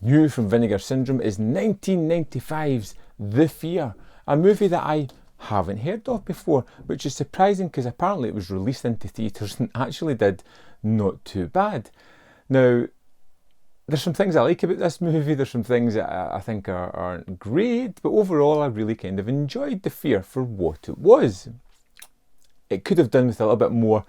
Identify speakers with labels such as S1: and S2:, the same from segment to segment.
S1: New from Vinegar Syndrome is 1995's The Fear, a movie that I haven't heard of before, which is surprising because apparently it was released into theatres and actually did not too bad. Now, there's some things I like about this movie, there's some things that I think aren't great, but overall I really kind of enjoyed The Fear for what it was. It could have done with a little bit more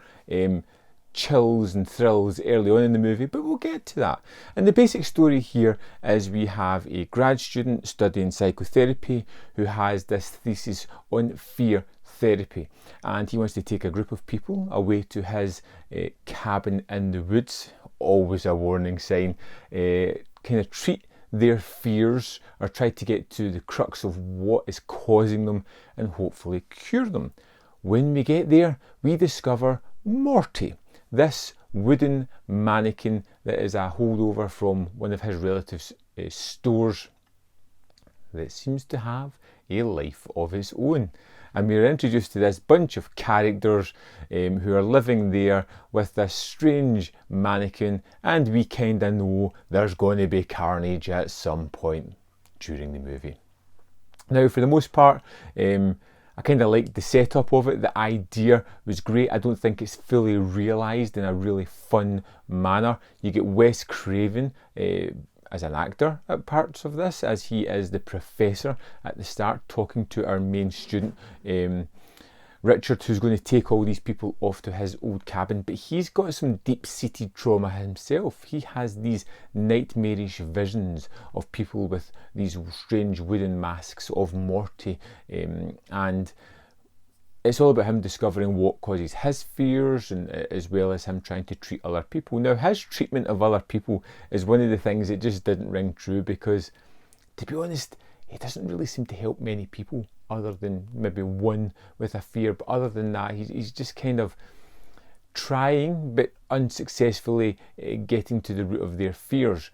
S1: chills and thrills early on in the movie, but we'll get to that. And the basic story here is we have a grad student studying psychotherapy who has this thesis on fear therapy, and he wants to take a group of people away to his cabin in the woods. Always a warning sign. Kind of treat their fears or try to get to the crux of what is causing them and hopefully cure them. When we get there, we discover Morty, this wooden mannequin that is a holdover from one of his relatives' stores that seems to have a life of its own. And we are introduced to this bunch of characters who are living there with this strange mannequin, and we kind of know there's going to be carnage at some point during the movie. Now, for the most part, I kind of liked the setup of it. The idea was great. I don't think it's fully realised in a really fun manner. You get Wes Craven as an actor at parts of this, as he is the professor at the start talking to our main student, Richard, who's going to take all these people off to his old cabin, but he's got some deep-seated trauma himself. He has these nightmarish visions of people with these strange wooden masks of Morty, and it's all about him discovering what causes his fears, and as well as him trying to treat other people. Now, his treatment of other people is one of the things that just didn't ring true, because, to be honest, he doesn't really seem to help many people other than maybe one with a fear. But other than that, he's just kind of trying but unsuccessfully getting to the root of their fears.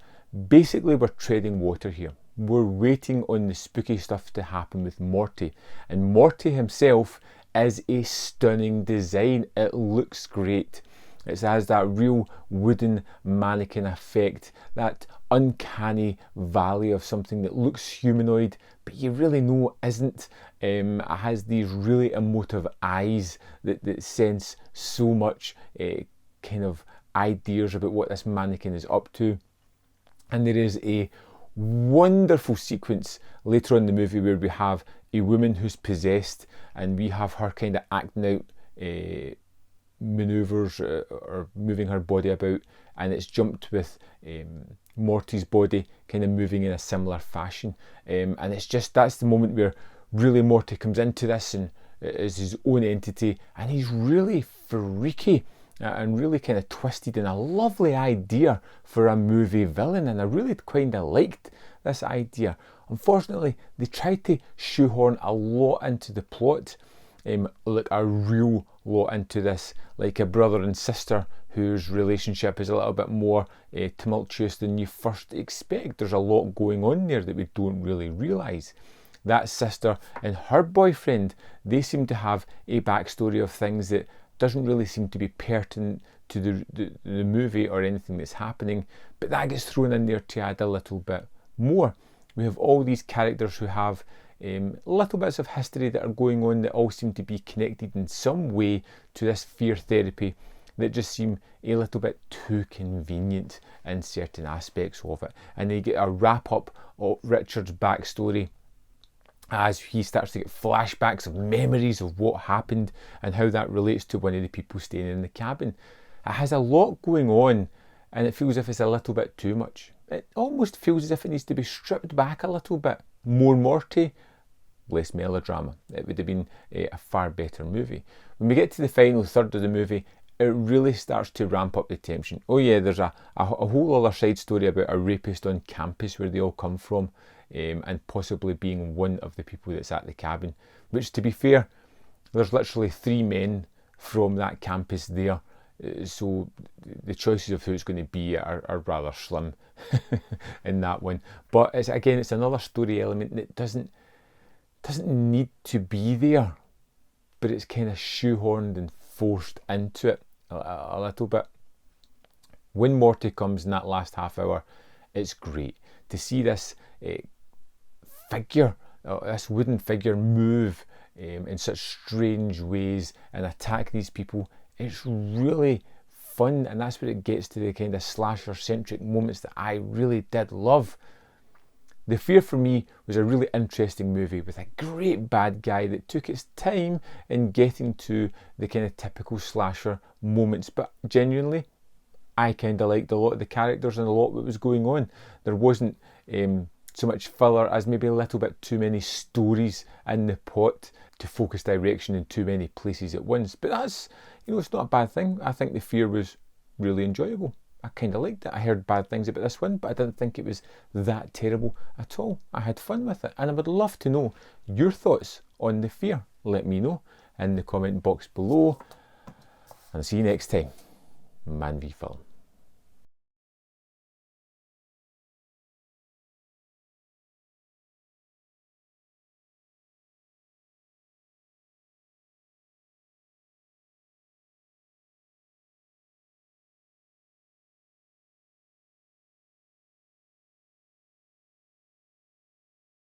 S1: Basically, we're treading water here. We're waiting on the spooky stuff to happen with Morty, and Morty himself is a stunning design. It looks great. It has that real wooden mannequin effect, that uncanny valley of something that looks humanoid but you really know isn't. It has these really emotive eyes that sense so much kind of ideas about what this mannequin is up to. And there is a wonderful sequence later on in the movie where we have a woman who's possessed, and we have her kind of acting out manoeuvres or moving her body about, and it's jumped with Morty's body kind of moving in a similar fashion, and it's just, that's the moment where really Morty comes into this and is his own entity, and he's really freaky and really kind of twisted, and a lovely idea for a movie villain, and I really kind of liked this idea. Unfortunately, they tried to shoehorn a lot into the plot, like a real lot into this, like a brother and sister whose relationship is a little bit more tumultuous than you first expect. There's a lot going on there that we don't really realise. That sister and her boyfriend, they seem to have a backstory of things that doesn't really seem to be pertinent to the movie or anything that's happening, but that gets thrown in there to add a little bit more. We have all these characters who have little bits of history that are going on that all seem to be connected in some way to this fear therapy that just seem a little bit too convenient in certain aspects of it. And they get a wrap up of Richard's backstory as he starts to get flashbacks of memories of what happened and how that relates to one of the people staying in the cabin. It has a lot going on, and it feels as if it's a little bit too much. It almost feels as if it needs to be stripped back a little bit. More Morty, less melodrama. It would have been a far better movie. When we get to the final third of the movie, it really starts to ramp up the tension. Oh yeah, there's a whole other side story about a rapist on campus where they all come from, and possibly being one of the people that's at the cabin, which, to be fair, there's literally 3 men from that campus there, so the choices of who it's going to be are rather slim in that one. But it's another story element that doesn't need to be there, but it's kind of shoehorned and forced into it a little bit. When Morty comes in that last half hour, it's great. to see this figure, this wooden figure move in such strange ways and attack these people, it's really fun, and that's where it gets to the kind of slasher centric moments that I really did love. The Fear for me was a really interesting movie with a great bad guy that took its time in getting to the kind of typical slasher moments, but genuinely I kind of liked a lot of the characters and a lot of what was going on. There wasn't so much filler as maybe a little bit too many stories in the pot to focus direction in too many places at once, but that's, you know, it's not a bad thing. I think The Fear was really enjoyable. I kind of liked it. I heard bad things about this one, but I didn't think it was that terrible at all. I had fun with it, and I would love to know your thoughts on The Fear. Let me know in the comment box below, and see you next time. Man v Film.